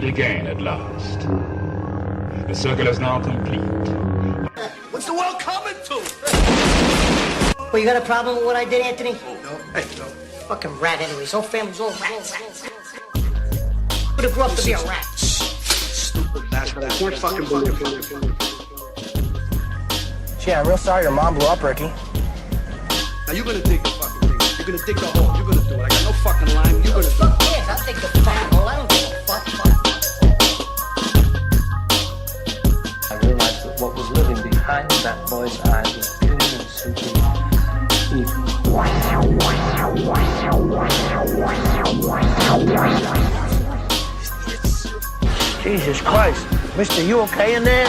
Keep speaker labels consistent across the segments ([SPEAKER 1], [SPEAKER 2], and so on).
[SPEAKER 1] meet again at last. The circle is now complete.
[SPEAKER 2] What's the world coming to?
[SPEAKER 3] Well, you got a problem with what I did, Anthony?
[SPEAKER 2] No. Hey, no.
[SPEAKER 3] Fucking rat anyways. Whole family's all rats. Would have grew up to be a rat.
[SPEAKER 2] Stupid bastard. I can't fucking believe it.
[SPEAKER 4] Gee, I'm real sorry your mom blew up, Ricky.
[SPEAKER 2] Now you're gonna dig the fucking thing. You're gonna dig the hole. You're gonna do it. I got no fucking line. You're gonna do it.
[SPEAKER 3] Yes, I'll take the fucking hole. I don't give a fuck.
[SPEAKER 5] I realized that what was living behind that boy's eyes was pure and simply evil.
[SPEAKER 4] Jesus Christ. Mister, you okay in there?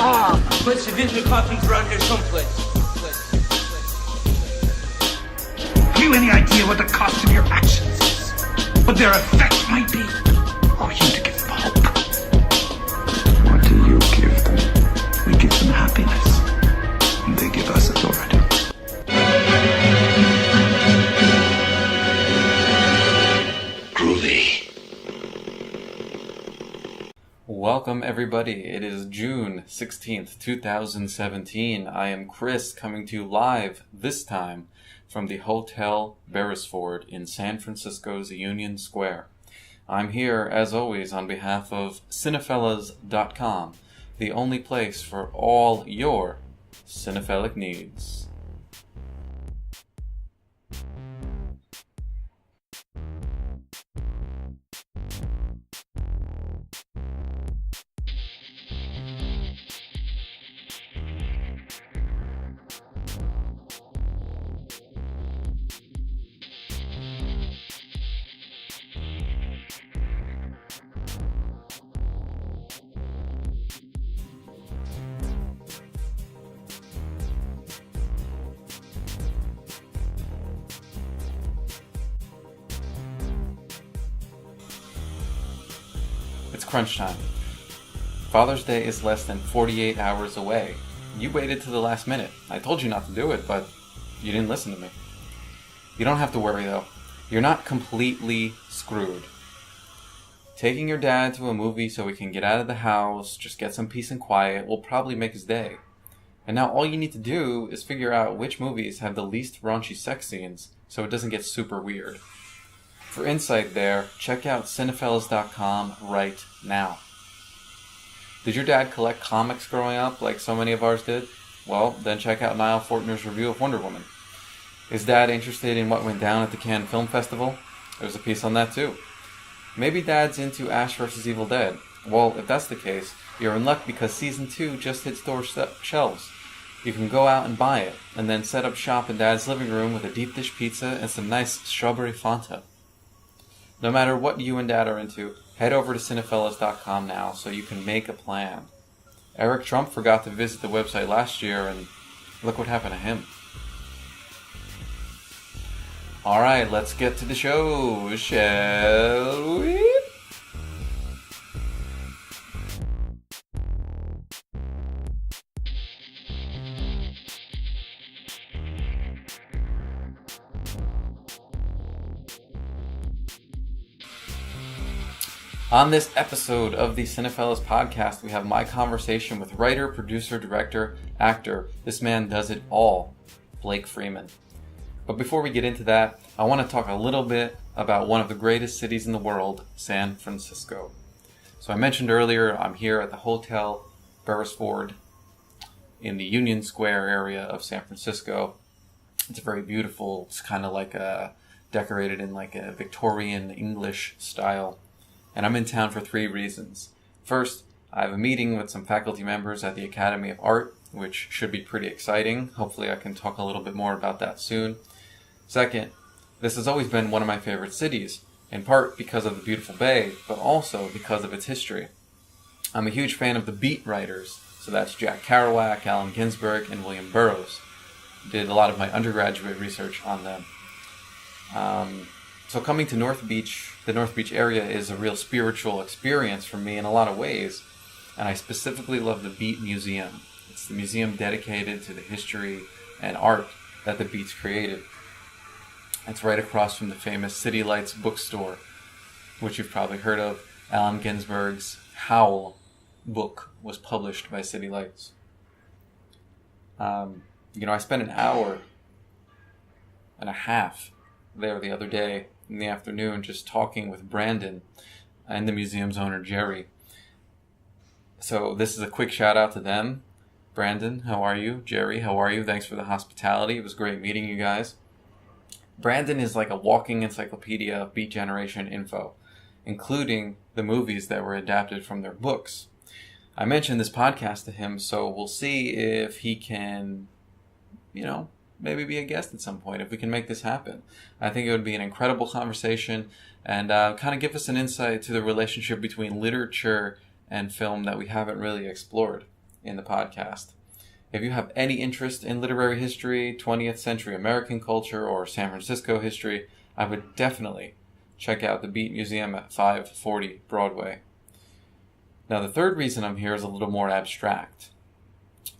[SPEAKER 6] Put some Vindra coffees around here someplace.
[SPEAKER 1] Have you any idea what the cost of your actions is? What their effect might be? Or you to give them hope? What do you give them? We give them happiness. And they give us authority. Groovy.
[SPEAKER 7] Welcome everybody, it is June 16th, 2017. I am Chris, coming to you live, this time, from the Hotel Beresford in San Francisco's Union Square. I'm here, as always, on behalf of Cinephellas.com, the only place for all your cinephilic needs. It's crunch time. Father's Day is less than 48 hours away. You waited to the last minute. I told you not to do it, but you didn't listen to me. You don't have to worry though. You're not completely screwed. Taking your dad to a movie so he can get out of the house, just get some peace and quiet, will probably make his day. And now all you need to do is figure out which movies have the least raunchy sex scenes so it doesn't get super weird. For insight there, check out Cinephellas.com right now. Did your dad collect comics growing up like so many of ours did? Well, then check out Niall Fortner's review of Wonder Woman. Is Dad interested in what went down at the Cannes Film Festival? There's a piece on that too. Maybe Dad's into Ash vs. Evil Dead. Well, if that's the case, you're in luck because Season 2 just hit store shelves. You can go out and buy it, and then set up shop in Dad's living room with a deep dish pizza and some nice strawberry Fanta. No matter what you and Dad are into, head over to Cinephellas.com now so you can make a plan. Eric Trump forgot to visit the website last year, and look what happened to him. Alright, let's get to the show, shall we? On this episode of the Cinephellas Podcast, we have my conversation with writer, producer, director, actor. This man does it all, Blake Freeman. But before we get into that, I want to talk a little bit about one of the greatest cities in the world, San Francisco. So I mentioned earlier, I'm here at the Hotel Beresford in the Union Square area of San Francisco. It's very beautiful. It's kind of like decorated in like a Victorian English style. And I'm in town for 3 reasons. First, I have a meeting with some faculty members at the Academy of Art, which should be pretty exciting. Hopefully I can talk a little bit more about that soon. Second, this has always been one of my favorite cities, in part because of the beautiful bay, but also because of its history. I'm a huge fan of the beat writers, so that's Jack Kerouac, Allen Ginsberg, and William Burroughs. Did a lot of my undergraduate research on them. So coming to North Beach, the North Beach area is a real spiritual experience for me in a lot of ways, and I specifically love the Beat Museum. It's the museum dedicated to the history and art that the Beats created. It's right across from the famous City Lights bookstore, which you've probably heard of. Allen Ginsberg's Howl book was published by City Lights. I spent an hour and a half there the other day in the afternoon just talking with Brandon and the museum's owner, Jerry. So this is a quick shout out to them. Brandon, how are you? Jerry, how are you? Thanks for the hospitality. It was great meeting you guys. Brandon is like a walking encyclopedia of Beat Generation info, including the movies that were adapted from their books. I mentioned this podcast to him, so we'll see if he can, maybe be a guest at some point, if we can make this happen. I think it would be an incredible conversation and kind of give us an insight to the relationship between literature and film that we haven't really explored in the podcast. If you have any interest in literary history, 20th century American culture, or San Francisco history, I would definitely check out the Beat Museum at 540 Broadway. Now, the third reason I'm here is a little more abstract.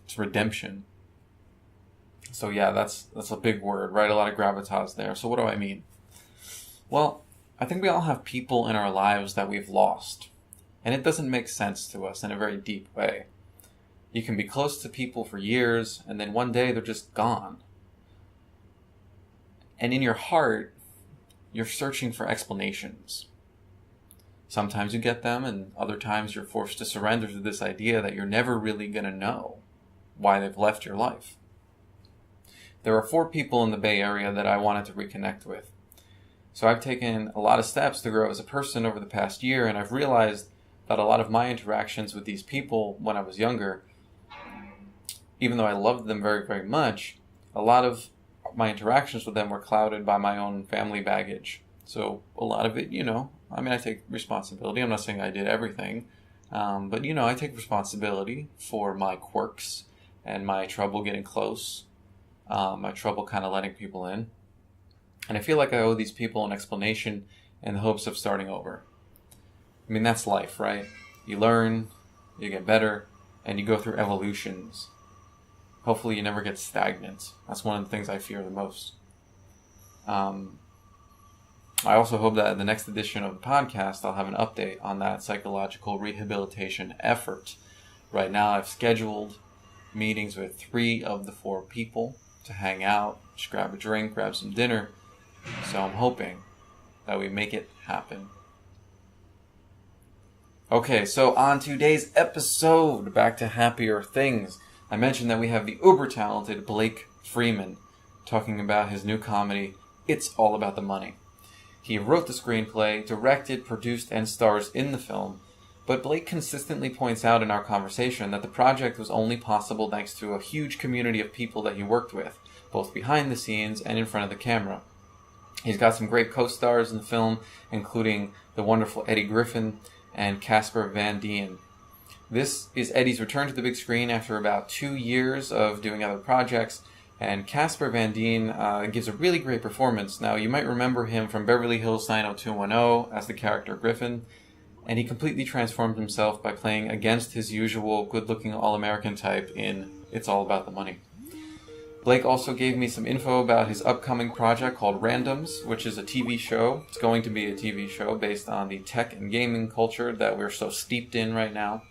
[SPEAKER 7] It's redemption. So yeah, that's a big word, right? A lot of gravitas there. So what do I mean? Well, I think we all have people in our lives that we've lost, and it doesn't make sense to us in a very deep way. You can be close to people for years, and then one day they're just gone. And in your heart, you're searching for explanations. Sometimes you get them, and other times you're forced to surrender to this idea that you're never really going to know why they've left your life. There are 4 people in the Bay Area that I wanted to reconnect with. So I've taken a lot of steps to grow as a person over the past year, and I've realized that a lot of my interactions with these people when I was younger, even though I loved them very, very much, a lot of my interactions with them were clouded by my own family baggage. So a lot of it, I take responsibility. I'm not saying I did everything, but I take responsibility for my quirks and my trouble getting close, my trouble kind of letting people in. And I feel like I owe these people an explanation in the hopes of starting over. That's life, right? You learn, you get better, and you go through evolutions. Hopefully you never get stagnant. That's one of the things I fear the most. I also hope that in the next edition of the podcast, I'll have an update on that psychological rehabilitation effort. Right now, I've scheduled meetings with 3 of the 4 people to hang out, just grab a drink, grab some dinner. So I'm hoping that we make it happen. Okay, so on today's episode, back to happier things. I mentioned that we have the uber-talented Blake Freeman talking about his new comedy, It's All About the Money. He wrote the screenplay, directed, produced, and stars in the film, but Blake consistently points out in our conversation that the project was only possible thanks to a huge community of people that he worked with, both behind the scenes and in front of the camera. He's got some great co-stars in the film, including the wonderful Eddie Griffin and Casper Van Dien. This is Eddie's return to the big screen after about 2 years of doing other projects, and Casper Van Dien gives a really great performance. Now, you might remember him from Beverly Hills 90210 as the character Griffin, and he completely transformed himself by playing against his usual good-looking all-American type in It's All About the Money. Blake also gave me some info about his upcoming project called Randoms, which is a TV show. It's going to be a TV show based on the tech and gaming culture that we're so steeped in right now.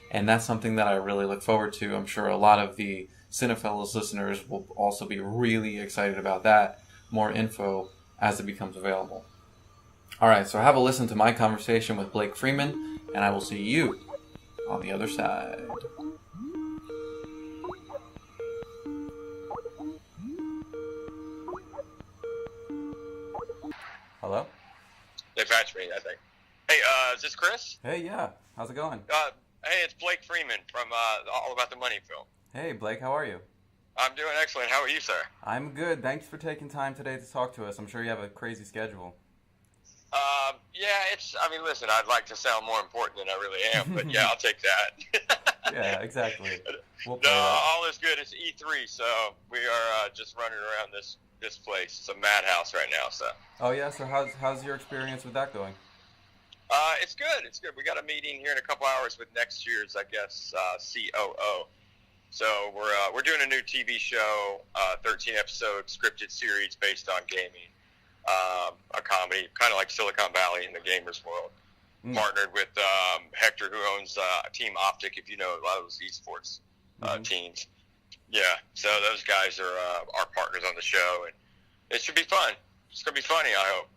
[SPEAKER 7] And that's something that I really look forward to. I'm sure a lot of the Cinephellas listeners will also be really excited about that. More info as it becomes available. Alright, so have a listen to my conversation with Blake Freeman, and I will see you on the other side. Hello?
[SPEAKER 8] They patched me, I think. Hey, is this Chris?
[SPEAKER 7] Hey, yeah. How's it going?
[SPEAKER 8] Hey, it's Blake Freeman from All About the Money film.
[SPEAKER 7] Hey, Blake, how are you?
[SPEAKER 8] I'm doing excellent. How are you, sir?
[SPEAKER 7] I'm good. Thanks for taking time today to talk to us. I'm sure you have a crazy schedule.
[SPEAKER 8] Yeah, listen, I'd like to sound more important than I really am, but yeah, I'll take that.
[SPEAKER 7] Yeah, exactly.
[SPEAKER 8] No, all is good. It's E3, so we are just running around this place. It's a madhouse right now, so.
[SPEAKER 7] Oh, yeah? So how's your experience with that going?
[SPEAKER 8] It's good. It's good. We got a meeting here in a couple hours with next year's, I guess, COO. So we're doing a new TV show, 13-episode scripted series based on gaming, a comedy, kind of like Silicon Valley in the gamers world. partnered with Hector, who owns Team Optic, if you know a lot of those esports teams. Yeah, so those guys are our partners on the show, and it should be fun. It's going to be funny, I hope.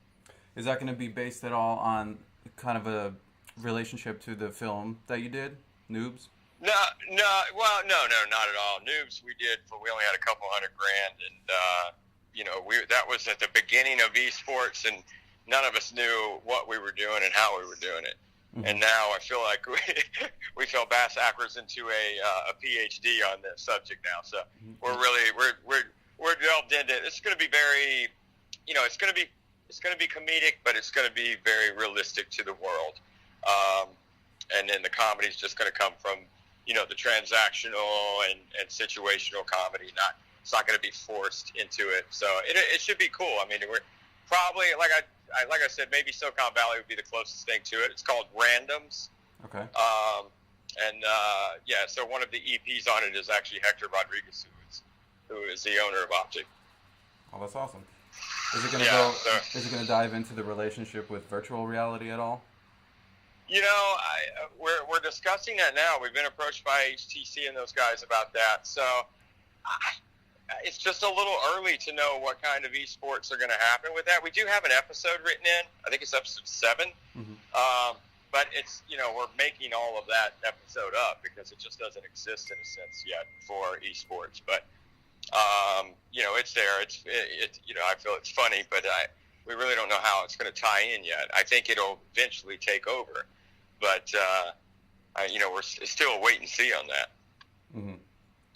[SPEAKER 7] Is that going to be based at all on kind of a relationship to the film that you did, Noobs?
[SPEAKER 8] No, not at all. Noobs, we only had a couple $100,000, and that was at the beginning of esports, and none of us knew what we were doing and how we were doing it. Mm-hmm. And now I feel like we fell bass backwards into a PhD on this subject now. So we're delved into it. It's going to be very, it's going to be comedic, but it's going to be very realistic to the world. And then the comedy is just going to come from, the transactional and situational comedy. It's not going to be forced into it. So it should be cool. I mean, we're probably, like I said, maybe Silicon Valley would be the closest thing to it. It's called Randoms.
[SPEAKER 7] Okay.
[SPEAKER 8] So one of the EPs on it is actually Hector Rodriguez, who is the owner of Optic.
[SPEAKER 7] Oh, that's awesome. Is it going to dive into the relationship with virtual reality at all?
[SPEAKER 8] We're discussing that now. We've been approached by HTC and those guys about that. So it's just a little early to know what kind of esports are going to happen with that. We do have an episode written in. I think it's episode 7. Mm-hmm. But it's, we're making all of that episode up because it just doesn't exist in a sense yet for esports. But, it's there. I feel it's funny, but we really don't know how it's going to tie in yet. I think it'll eventually take over. But, we're still wait and see on that.
[SPEAKER 7] Mm-hmm.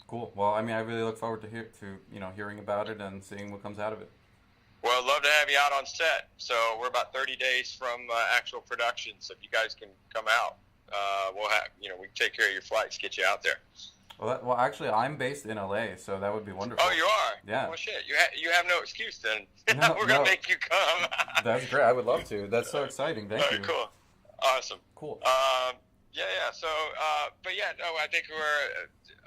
[SPEAKER 7] Cool. Well, I really look forward to hearing about it and seeing what comes out of it.
[SPEAKER 8] Well, I'd love to have you out on set. So we're about 30 days from actual production. So if you guys can come out, we'll have, we can take care of your flights, get you out there.
[SPEAKER 7] Well, actually, I'm based in LA, so that would be wonderful.
[SPEAKER 8] Oh, you are?
[SPEAKER 7] Yeah.
[SPEAKER 8] Well, shit, you have no excuse then.
[SPEAKER 7] No,
[SPEAKER 8] we're going to make you come.
[SPEAKER 7] That's great. I would love to. That's so exciting. Thank you.
[SPEAKER 8] Cool. Awesome.
[SPEAKER 7] Cool.
[SPEAKER 8] So, I think we're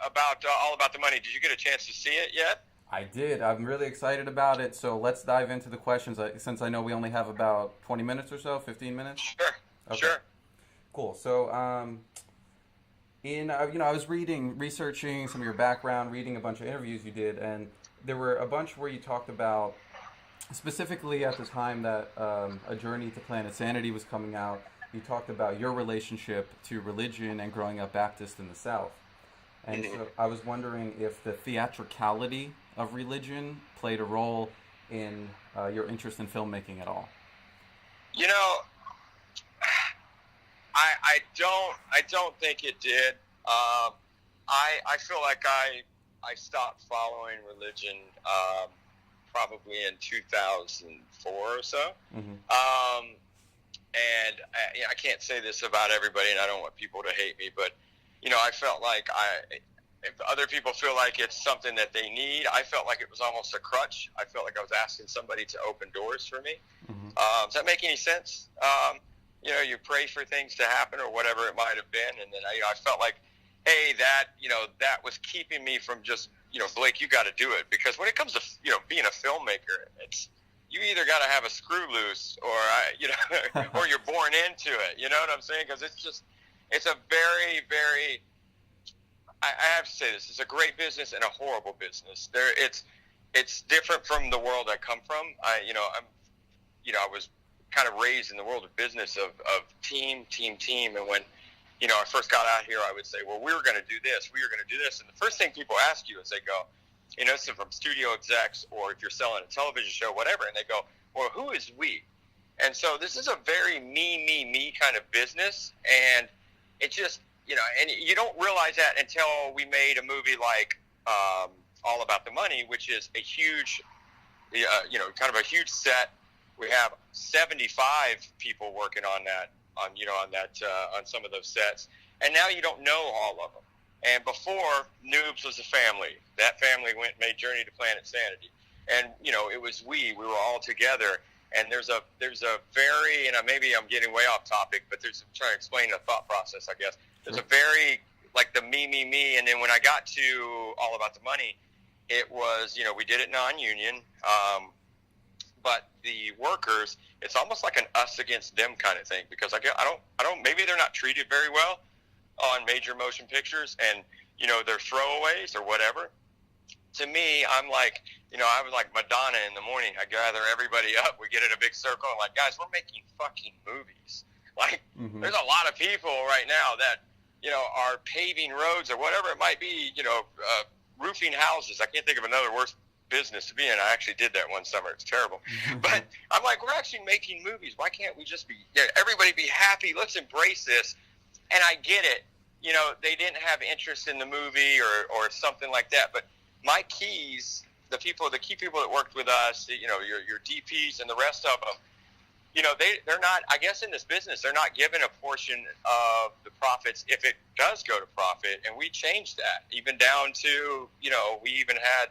[SPEAKER 8] all about the money. Did you get a chance to see it yet?
[SPEAKER 7] I did. I'm really excited about it. So let's dive into the questions. Since I know we only have about 20 minutes or so, 15 minutes.
[SPEAKER 8] Sure. Okay. Sure.
[SPEAKER 7] Cool. So, I was researching some of your background, reading a bunch of interviews you did, and there were a bunch where you talked about, specifically at the time that A Journey to Planet Sanity was coming out, you talked about your relationship to religion and growing up Baptist in the South. And so I was wondering if the theatricality of religion played a role in your interest in filmmaking at all.
[SPEAKER 8] I don't think it did. I feel like I stopped following religion probably in 2004 or so. Mm-hmm. And I can't say this about everybody, and I don't want people to hate me, but I felt like if other people feel like it's something that they need, I felt like it was almost a crutch. I felt like I was asking somebody to open doors for me. Mm-hmm. Does that make any sense? You pray for things to happen or whatever it might have been, and then I felt like, hey, that was keeping me from just, Blake, you got to do it. Because when it comes to, being a filmmaker, you either got to have a screw loose or, or you're born into it. You know what I'm saying? Because it's a very, very, I have to say this, it's a great business and a horrible business. It's different from the world I come from. I was kind of raised in the world of business of team. And when, I first got out here, I would say, well, we were going to do this. And the first thing people ask you is they go, this is from studio execs, or if you're selling a television show, whatever, and they go, well, who is we? And so this is a very me kind of business, and it just, and you don't realize that until we made a movie like All About the Money, which is a huge, kind of a huge set. We have 75 people working on that, on some of those sets, and now you don't know all of them. And before, Noobs was a family. That family made Journey to Planet Sanity. And, it was we were all together. And there's a very, and maybe I'm getting way off topic, but I'm trying to explain the thought process, I guess. There's a very, like the me. And then when I got to All About the Money, it was, we did it non-union. but the workers, it's almost like an us against them kind of thing, because I don't, maybe they're not treated very well on major motion pictures, and, you know, they're throwaways or whatever. To me, I'm like, you know, I was like Madonna in the morning. I gather everybody up. We get in a big circle. And like, guys, we're making fucking movies. Like, there's a lot of people right now that, you know, are paving roads or whatever it might be, you know, roofing houses. I can't think of another worse business to be in. I actually did that one summer. It's terrible. But I'm like, we're actually making movies. Why can't we just be, everybody be happy? Let's embrace this. And I get it. You know, they didn't have interest in the movie or something like that. But my keys, the key people that worked with us, you know, your DPs and the rest of them, you know, they're not, I guess in this business, they're not given a portion of the profits if it does go to profit. And we changed that, even down to, you know, we even had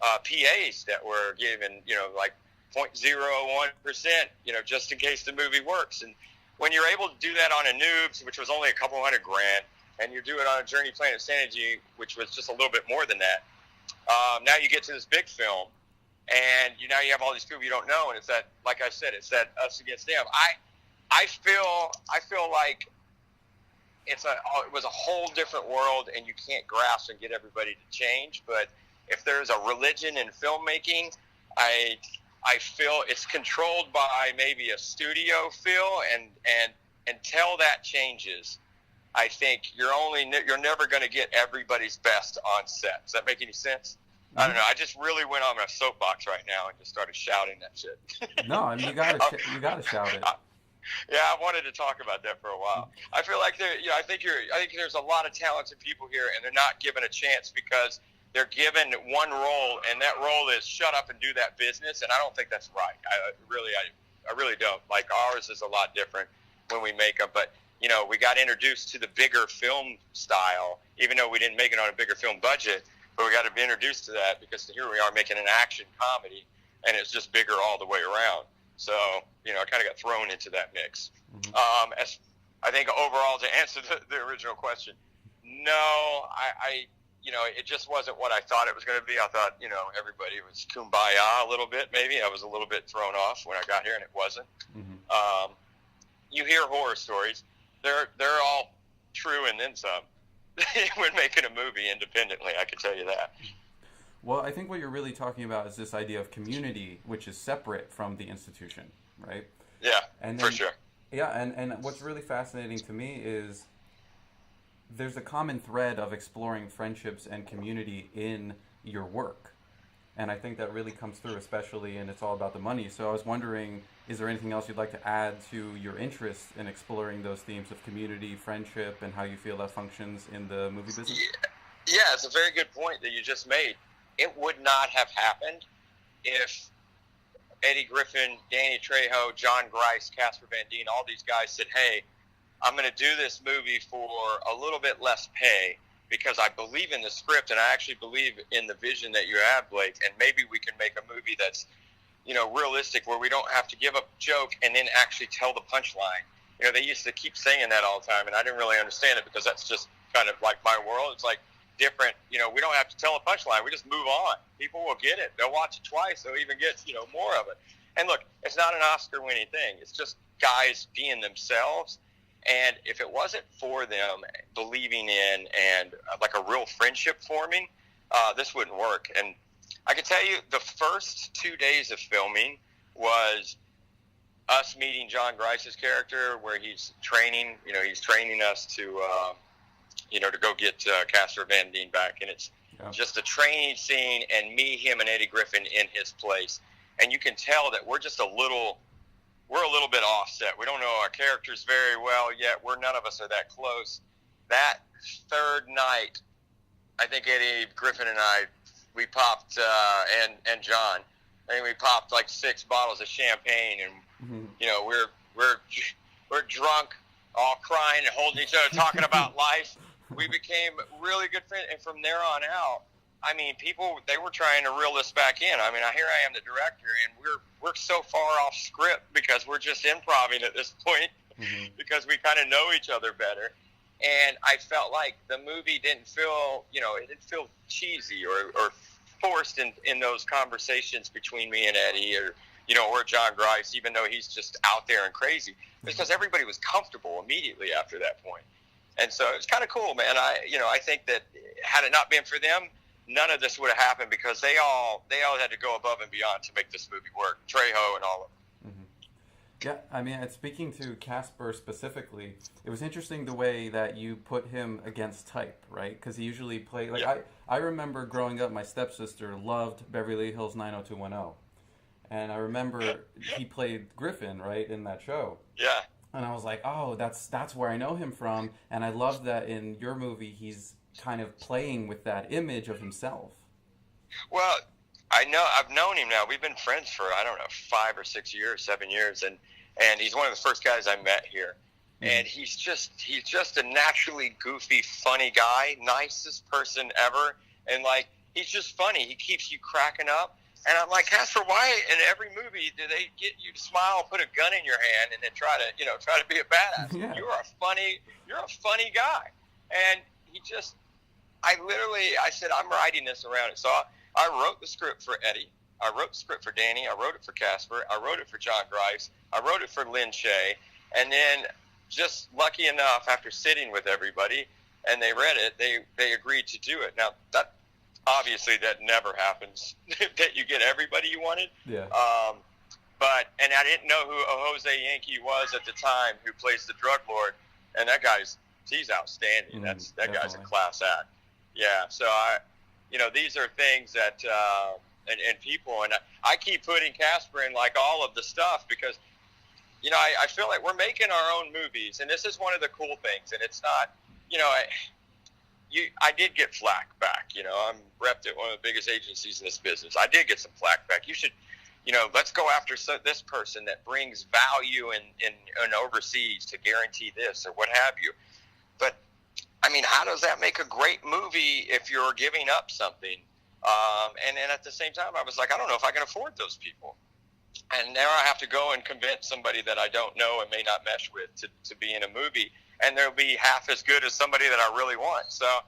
[SPEAKER 8] PAs that were given, you know, like 0.01%, you know, just in case the movie works. And when you're able to do that on a Noobs, which was only a couple $100,000, and you do it on a Journey Planet Sanity, which was just a little bit more than that, now you get to this big film, and now you have all these people you don't know, and it's that, like I said, it's that us against them. I feel like it was a whole different world, and you can't grasp and get everybody to change. But if there's a religion in filmmaking, I feel it's controlled by maybe a studio feel, and until that changes, I think you're never going to get everybody's best on set. Does that make any sense? I don't know. I just really went on my soapbox right now and just started shouting that shit.
[SPEAKER 7] No, I mean, you gotta shout it.
[SPEAKER 8] Yeah, I wanted to talk about that for a while. I feel like I think there's a lot of talented people here, and they're not given a chance because they're given one role, and that role is shut up and do that business. And I don't think that's right. I really don't. Like, ours is a lot different when we make them, but. You know, we got introduced to the bigger film style, even though we didn't make it on a bigger film budget, but we got to be introduced to that because here we are making an action comedy, and it's just bigger all the way around. So, you know, I kind of got thrown into that mix. As I think overall, to answer the original question, no, I you know, it just wasn't what I thought it was going to be. I thought, you know, everybody was kumbaya a little bit, maybe. I was a little bit thrown off when I got here, and it wasn't. You hear horror stories. They're all true and then some when making a movie independently, I can tell you that.
[SPEAKER 7] Well, I think what you're really talking about is this idea of community, which is separate from the institution, right?
[SPEAKER 8] Yeah,
[SPEAKER 7] and then,
[SPEAKER 8] for sure.
[SPEAKER 7] Yeah, and what's really fascinating to me is there's a common thread of exploring friendships and community in your work. And I think that really comes through, especially, and it's all about the money. So I was wondering, is there anything else you'd like to add to your interest in exploring those themes of community, friendship, and how you feel that functions in the movie business?
[SPEAKER 8] Yeah, it's a very good point that you just made. It would not have happened if Eddie Griffin, Danny Trejo, John Grice, Casper Van Dien, all these guys said, hey, I'm going to do this movie for a little bit less pay, because I believe in the script, and I actually believe in the vision that you have, Blake, and maybe we can make a movie that's, you know, realistic, where we don't have to give a joke and then actually tell the punchline. You know, they used to keep saying that all the time, and I didn't really understand it because that's just kind of like my world. It's like different, you know, we don't have to tell a punchline. We just move on. People will get it. They'll watch it twice. They'll even get, you know, more of it. And look, it's not an Oscar-winning thing. It's just guys being themselves. And if it wasn't for them believing in and like a real friendship forming, this wouldn't work. And I can tell you the first 2 days of filming was us meeting John Grice's character, where he's training, you know, he's training us to, you know, to go get Casper Van Dien back. And it's just a training scene, and me, him, and Eddie Griffin in his place. And you can tell that we're a little bit offset. We don't know our characters very well yet. None of us are that close. That third night, I think Eddie Griffin and I, we popped, and John, I think we popped like 6 bottles of champagne, and you know, we're drunk, all crying and holding each other, talking about life. We became really good friends, and from there on out, I mean, people, they were trying to reel this back in. I mean, here I am, the director, and we're so far off script because we're just improvising at this point because we kind of know each other better. And I felt like the movie didn't feel, you know, it didn't feel cheesy or forced in those conversations between me and Eddie, or, or John Grice, even though he's just out there and crazy, because everybody was comfortable immediately after that point. And so it's kind of cool, man. I think that had it not been for them, none of this would have happened, because they all had to go above and beyond to make this movie work. Trejo and all of them.
[SPEAKER 7] Yeah, I mean, speaking to Casper specifically, it was interesting the way that you put him against type, right? Because he usually played, I remember growing up, my stepsister loved Beverly Hills 90210. And I remember he played Griffin, right, in that show.
[SPEAKER 8] Yeah.
[SPEAKER 7] And I was like, oh, that's where I know him from. And I love that in your movie, he's kind of playing with that image of himself.
[SPEAKER 8] Well, I've known him now. We've been friends for, 5 or 6 years, 7 years, and he's one of the first guys I met here. And he's just a naturally goofy, funny guy, nicest person ever, and he's just funny. He keeps you cracking up. And I'm like, Casper, why in every movie do they get you to smile, put a gun in your hand, and then try to be a badass?
[SPEAKER 7] Yeah.
[SPEAKER 8] You're a funny guy. And I said, I'm writing this around it. So I wrote the script for Eddie. I wrote the script for Danny. I wrote it for Casper. I wrote it for John Grice. I wrote it for Lynn Shay. And then, just lucky enough, after sitting with everybody and they read it, they agreed to do it. Now, that obviously that never happens, that you get everybody you wanted.
[SPEAKER 7] Yeah.
[SPEAKER 8] And I didn't know who Jose Yankee was at the time, who plays the drug lord, and he's outstanding. That guy's a class act. Yeah. So these are things that and people, and I keep putting Casper in all of the stuff, because I feel like we're making our own movies, and this is one of the cool things. And it's not, I did get flack back. I'm repped at one of the biggest agencies in this business. I did get some flack back. You should, let's go after this person that brings value in overseas to guarantee this or what have you. But how does that make a great movie if you're giving up something? And then at the same time, I was like, I don't know if I can afford those people. And now I have to go and convince somebody that I don't know and may not mesh with to be in a movie. And they'll be half as good as somebody that I really want. So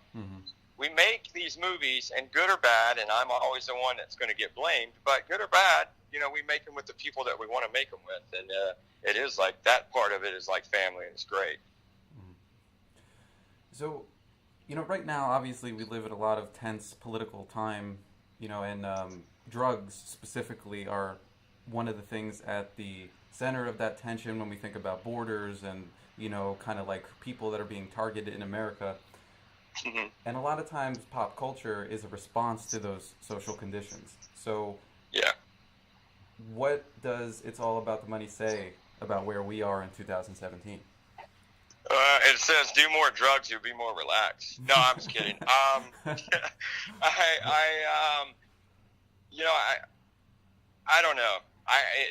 [SPEAKER 8] we make these movies, and good or bad, and I'm always the one that's going to get blamed, but good or bad, we make them with the people that we want to make them with. And it is that part of it is like family, and it's great.
[SPEAKER 7] So, right now, obviously, we live in a lot of tense political time, and drugs specifically are one of the things at the center of that tension when we think about borders and, kind of like people that are being targeted in America.
[SPEAKER 8] Mm-hmm.
[SPEAKER 7] And a lot of times pop culture is a response to those social conditions. So,
[SPEAKER 8] yeah.
[SPEAKER 7] What does It's All About the Money say about where we are in 2017?
[SPEAKER 8] It says do more drugs, you'll be more relaxed. No, I'm just kidding. I don't know.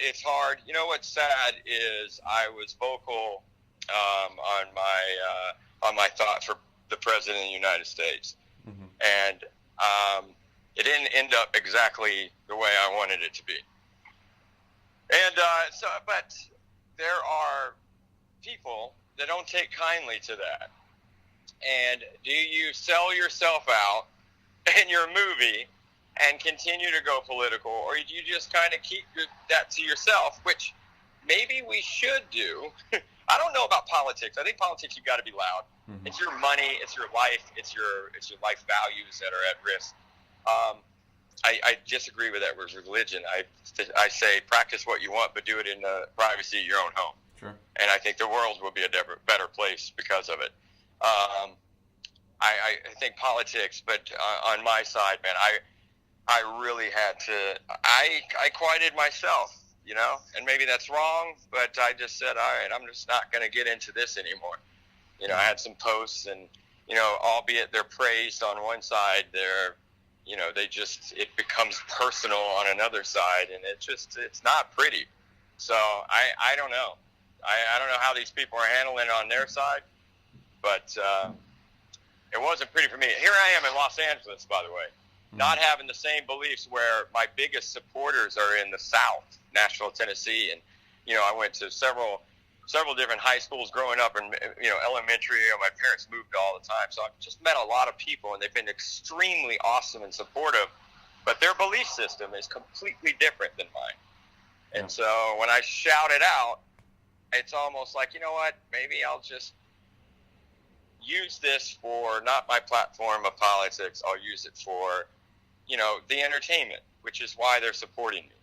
[SPEAKER 8] It's hard. What's sad is I was vocal on my thought for the President of the United States, and it didn't end up exactly the way I wanted it to be. And but there are people that don't take kindly to that. And do you sell yourself out in your movie and continue to go political, or do you just kind of keep that to yourself, which maybe we should do? I don't know about politics. I think politics, you've got to be loud. Mm-hmm. It's your money, it's your life, it's your life values that are at risk. I disagree with that with religion. I say practice what you want, but do it in the privacy of your own home.
[SPEAKER 7] Sure.
[SPEAKER 8] And I think the world will be a better place because of it. I think politics, but on my side, man, I really had to. I quieted myself, and maybe that's wrong, but I just said, all right, I'm just not going to get into this anymore. I had some posts, and albeit they're praised on one side, it becomes personal on another side, and it's not pretty. So I don't know. I don't know how these people are handling it on their side, but it wasn't pretty for me. Here I am in Los Angeles, by the way, not having the same beliefs, where my biggest supporters are in the South, Nashville, Tennessee, and I went to several different high schools growing up, and elementary. My parents moved all the time, so I've just met a lot of people, and they've been extremely awesome and supportive. But their belief system is completely different than mine. And so when I shout it out, it's almost like, you know what, maybe I'll just use this for not my platform of politics. I'll use it for, the entertainment, which is why they're supporting me.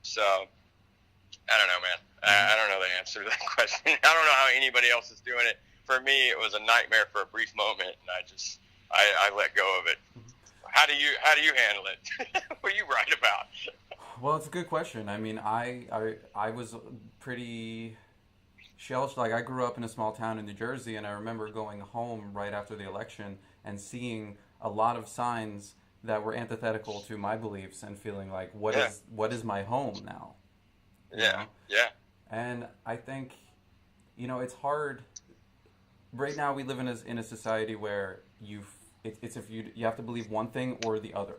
[SPEAKER 8] So, I don't know, man. I don't know the answer to that question. I don't know how anybody else is doing it. For me, it was a nightmare for a brief moment, and I let go of it. How do you handle it? What do you write about?
[SPEAKER 7] Well, it's a good question. I mean, I was pretty shell-shocked. Like, I grew up in a small town in New Jersey, and I remember going home right after the election and seeing a lot of signs that were antithetical to my beliefs and feeling like, what is my home now?
[SPEAKER 8] Yeah.
[SPEAKER 7] And I think, it's hard. Right now, we live in a society where you have to believe one thing or the other.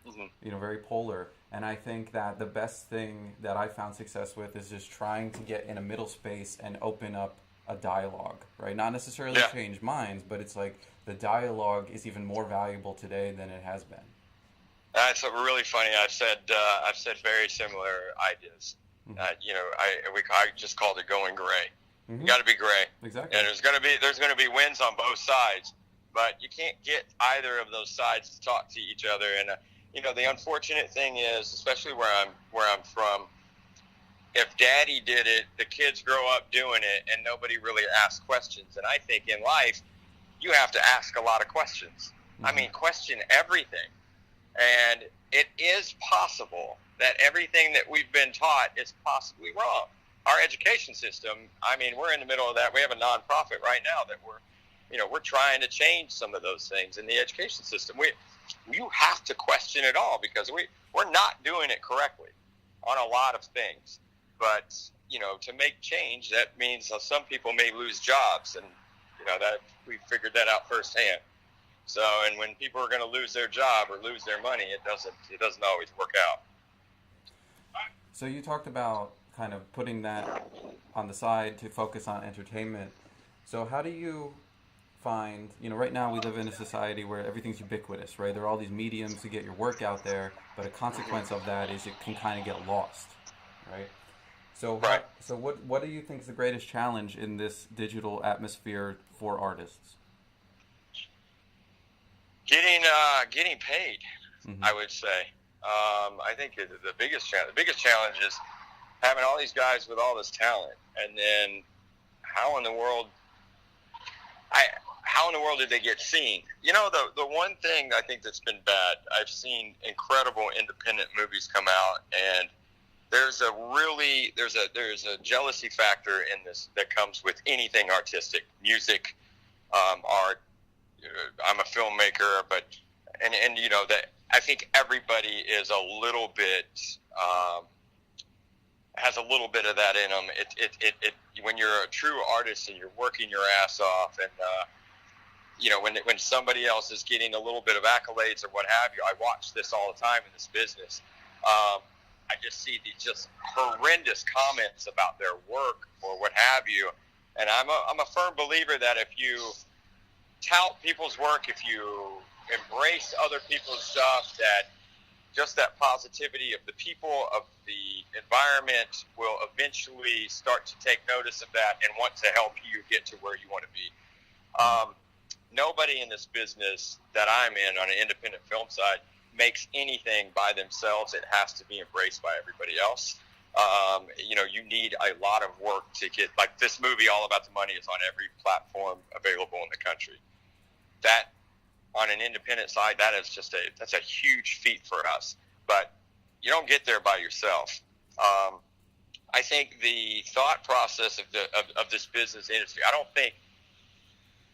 [SPEAKER 7] Mm-hmm. Very polar. And I think that the best thing that I found success with is just trying to get in a middle space and open up a dialogue, right? Not necessarily change minds, but it's like the dialogue is even more valuable today than it has been.
[SPEAKER 8] That's really funny. I've said very similar ideas.
[SPEAKER 7] Mm-hmm.
[SPEAKER 8] I just called it going gray.
[SPEAKER 7] Mm-hmm.
[SPEAKER 8] You got to be gray.
[SPEAKER 7] Exactly.
[SPEAKER 8] And there's going to be wins on both sides, but you can't get either of those sides to talk to each other. And the unfortunate thing is, especially where I'm from, if Daddy did it, the kids grow up doing it, and nobody really asks questions. And I think in life, you have to ask a lot of questions. Mm-hmm. I mean, question everything. And it is possible that everything that we've been taught is possibly wrong. Our education system, I mean, we're in the middle of that. We have a nonprofit right now that we're trying to change some of those things in the education system. You have to question it all because we're not doing it correctly on a lot of things. But, to make change, that means some people may lose jobs, and, that we figured that out firsthand. So, and when people are going to lose their job or lose their money, it doesn't always work out.
[SPEAKER 7] So you talked about kind of putting that on the side to focus on entertainment. So how do you find, right now we live in a society where everything's ubiquitous, right? There are all these mediums to get your work out there, but a consequence of that is it can kind of get lost, right? So,
[SPEAKER 8] right.
[SPEAKER 7] So what do you think is the greatest challenge in this digital atmosphere for artists?
[SPEAKER 8] Getting paid, mm-hmm. I would say. I think the biggest challenge is having all these guys with all this talent, and then how in the world did they get seen? The one thing I think that's been bad, I've seen incredible independent movies come out, and there's a jealousy factor in this that comes with anything artistic, music, art. I'm a filmmaker, but that I think everybody is a little bit has a little bit of that in them. It when you're a true artist and you're working your ass off, and when somebody else is getting a little bit of accolades or what have you, I watch this all the time in this business. I just see these just horrendous comments about their work or what have you, and I'm a firm believer that if you tout people's work, if you embrace other people's stuff, that just that positivity of the people, of the environment will eventually start to take notice of that and want to help you get to where you want to be. Nobody in this business that I'm in on an independent film side makes anything by themselves. It has to be embraced by everybody else. You need a lot of work to get, like this movie, All About the Money, is on every platform available in the country. That, on an independent side, that's a huge feat for us. But you don't get there by yourself. I think the thought process of this business industry, I don't think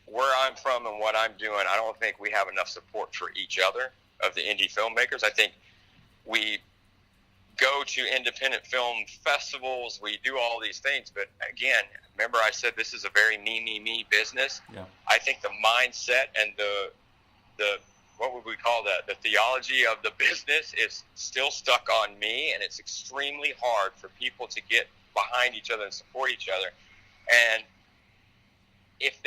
[SPEAKER 8] where I'm from and what I'm doing, I don't think we have enough support for each other of the indie filmmakers. I think we go to independent film festivals, we do all these things, but again, remember I said this is a very me business. Yeah. I think the mindset and the what would we call that? The theology of the business is still stuck on me, and it's extremely hard for people to get behind each other and support each other. And if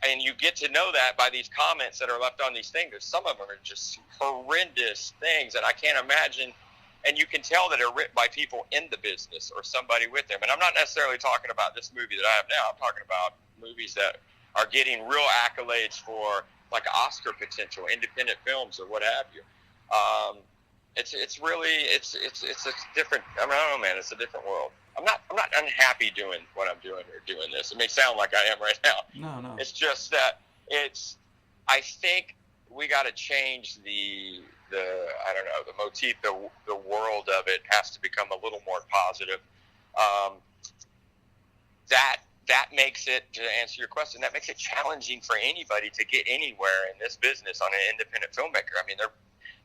[SPEAKER 8] and you get to know that by these comments that are left on these things. Some of them are just horrendous things, and I can't imagine and you can tell that they're written by people in the business or somebody with them. And I'm not necessarily talking about this movie that I have now. I'm talking about movies that are getting real accolades for like Oscar potential, independent films or what have you. It's really a different. I mean, I don't know, man. It's a different world. I'm not unhappy doing what I'm doing or doing this. It may sound like I am right now.
[SPEAKER 7] No.
[SPEAKER 8] It's just that I think we got to change the I don't know, the motif, the world of it has to become a little more positive. That makes it, to answer your question, that makes it challenging for anybody to get anywhere in this business on an independent filmmaker. I mean,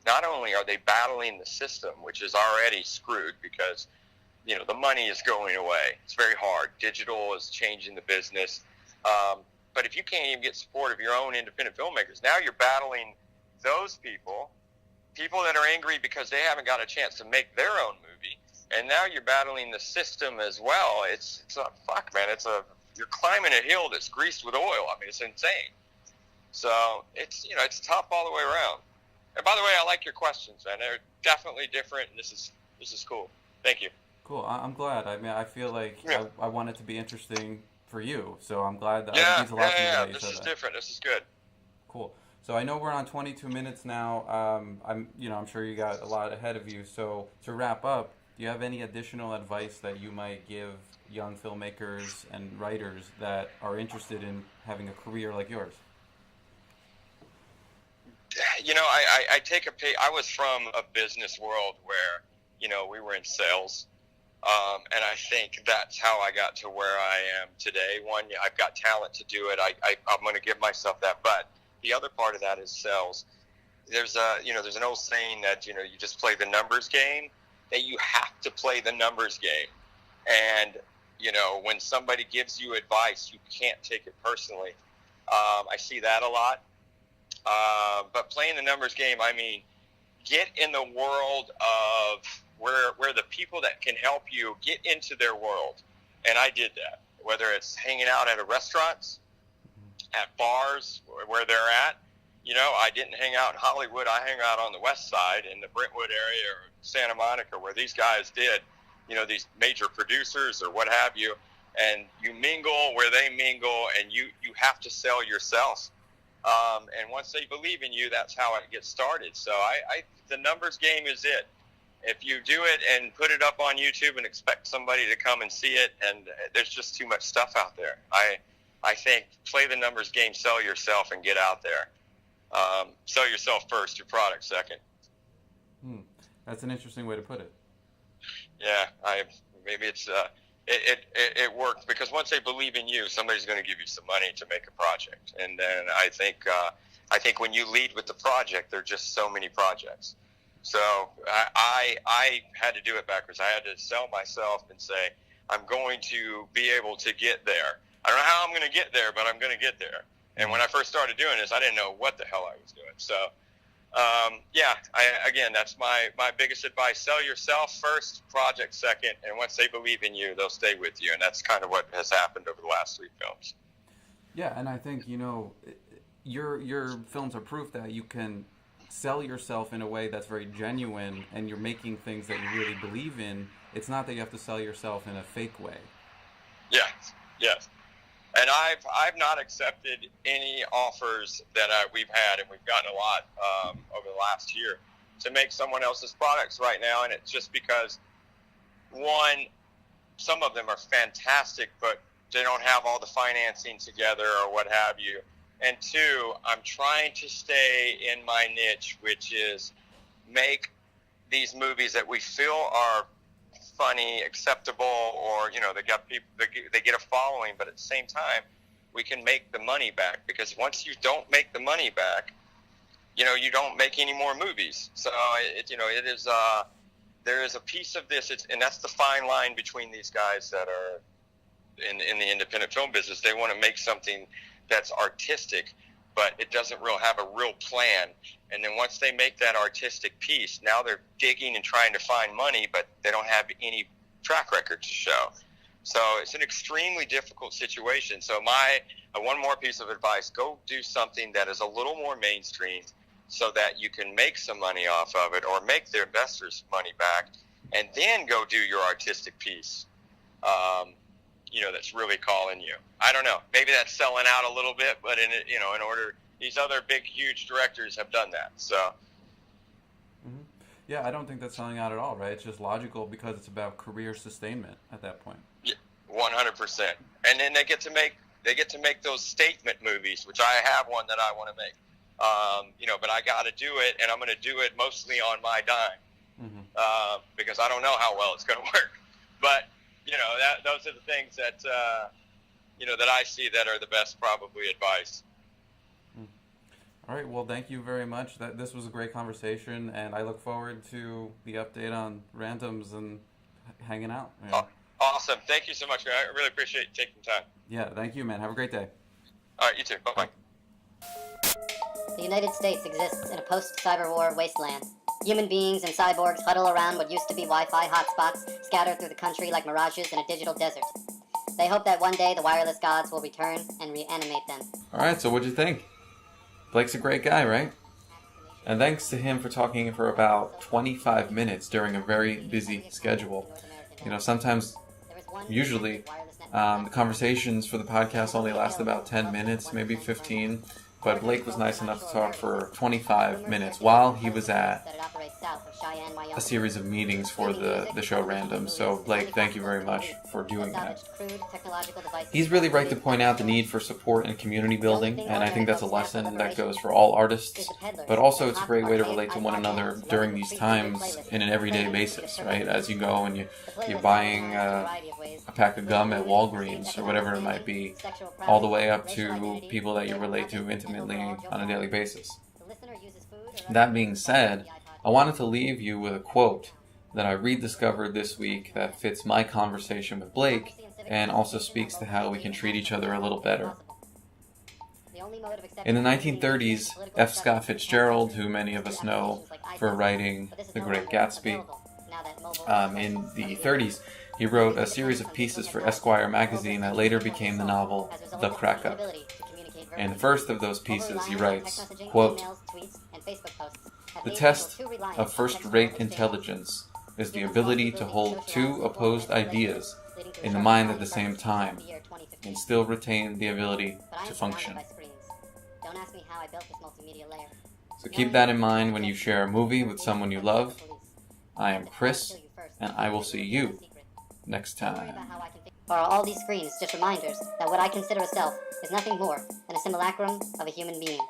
[SPEAKER 8] not only are they battling the system, which is already screwed because, you know, the money is going away. It's very hard. Digital is changing the business. But if you can't even get support of your own independent filmmakers, now you're battling those people that are angry because they haven't got a chance to make their own movie. And now you're battling the system as well. It's a fuck, man. You're climbing a hill that's greased with oil. I mean, it's insane. So it's tough all the way around. And by the way, I like your questions, man. They're definitely different, and this is cool. Thank you.
[SPEAKER 7] Cool. I'm glad. I mean, I feel like I want it to be interesting for you, so I'm glad that
[SPEAKER 8] yeah.
[SPEAKER 7] This
[SPEAKER 8] is different. This is good.
[SPEAKER 7] Cool. So I know we're on 22 minutes now. I'm sure you got a lot ahead of you. So to wrap up, do you have any additional advice that you might give young filmmakers and writers that are interested in having a career like yours?
[SPEAKER 8] You know, I take a pay. I was from a business world where, you know, we were in sales. And I think that's how I got to where I am today. One, I've got talent to do it. I'm going to give myself that. But the other part of that is sales. There's an old saying that, you know, you just play the numbers game, that you have to play the numbers game. And, you know, when somebody gives you advice, you can't take it personally. I see that a lot. But playing the numbers game, I mean, get in the world of where the people that can help you get into their world. And I did that, whether it's hanging out at restaurants, at bars, where they're at. You know, I didn't hang out in Hollywood. I hang out on the west side in the Brentwood area or Santa Monica, where these guys did, you know, these major producers or what have you. And you mingle where they mingle, and you have to sell yourself. And once they believe in you, that's how it gets started. So the numbers game is it. If you do it and put it up on YouTube and expect somebody to come and see it, and there's just too much stuff out there. I think play the numbers game, sell yourself, and get out there. Sell yourself first, your product second.
[SPEAKER 7] That's an interesting way to put it.
[SPEAKER 8] Yeah, maybe it's it worked because once they believe in you, somebody's going to give you some money to make a project. And then I think when you lead with the project, there are just so many projects. So I had to do it backwards. I had to sell myself and say, I'm going to be able to get there. I don't know how I'm going to get there, but I'm going to get there. And when I first started doing this, I didn't know what the hell I was doing. So, again, that's my biggest advice. Sell yourself first, project second, and once they believe in you, they'll stay with you. And that's kind of what has happened over the last 3 films.
[SPEAKER 7] Yeah, and I think, you know, your films are proof that you can sell yourself in a way that's very genuine, and you're making things that you really believe in. It's not that you have to sell yourself in a fake way.
[SPEAKER 8] Yes. And I've not accepted any offers that we've had, and we've gotten a lot over the last year, to make someone else's products right now. And it's just because, one, some of them are fantastic, but they don't have all the financing together or what have you. And two, I'm trying to stay in my niche, which is make these movies that we feel are funny, acceptable, or, you know, they get a following, but at the same time, we can make the money back, because once you don't make the money back, you know, you don't make any more movies. So there is a piece of this, and that's the fine line between these guys that are in the independent film business. They want to make something that's artistic, but it doesn't have a real plan. And then once they make that artistic piece, now they're digging and trying to find money, but they don't have any track record to show. So it's an extremely difficult situation. So one more piece of advice: go do something that is a little more mainstream, so that you can make some money off of it or make the investors money back, and then go do your artistic piece, that's really calling you. I don't know. Maybe that's selling out a little bit, but in order, these other big, huge directors have done that. So.
[SPEAKER 7] Mm-hmm. Yeah, I don't think that's selling out at all, right? It's just logical because it's about career sustainment at that point.
[SPEAKER 8] Yeah, 100%. And then they get to make those statement movies, which I have one that I want to make. But I got to do it, and I'm going to do it mostly on my dime, because I don't know how well it's going to work. But those are the things that that I see that are the best probably advice.
[SPEAKER 7] All right. Well, thank you very much. This was a great conversation, and I look forward to the update on Randoms and hanging out.
[SPEAKER 8] Awesome. Thank you so much, man. I really appreciate you taking time.
[SPEAKER 7] Yeah. Thank you, man. Have a great day.
[SPEAKER 8] All right. You too. Bye-bye.
[SPEAKER 9] The United States exists in a post-cyber war wasteland. Human beings and cyborgs huddle around what used to be Wi-Fi hotspots scattered through the country like mirages in a digital desert. They hope that one day the wireless gods will return and reanimate them.
[SPEAKER 7] All right, so what'd you think? Blake's a great guy, right? And thanks to him for talking for about 25 minutes during a very busy schedule. Usually, the conversations for the podcast only last about 10 minutes, maybe 15. But Blake was nice enough to talk for 25 minutes while he was at a series of meetings for the show Random. So Blake, thank you very much for doing that. He's really right to point out the need for support and community building, and I think that's a lesson that goes for all artists. But also it's a great way to relate to one another during these times in an everyday basis, right? As you go and you're buying a pack of gum at Walgreens or whatever it might be, all the way up to people that you relate to intimately on a daily basis. That being said, I wanted to leave you with a quote that I rediscovered this week that fits my conversation with Blake and also speaks to how we can treat each other a little better. In the 1930s, F. Scott Fitzgerald, who many of us know for writing The Great Gatsby, in the 30s, he wrote a series of pieces for Esquire magazine that later became the novel The Crack-Up. In the first of those pieces, he writes, quote, "The test of first-rate intelligence is the ability to hold two opposed ideas in the mind at the same time and still retain the ability to function." So keep that in mind when you share a movie with someone you love. I am Chris, and I will see you next time.
[SPEAKER 9] Or are all these screens just reminders that what I consider a self is nothing more than a simulacrum of a human being?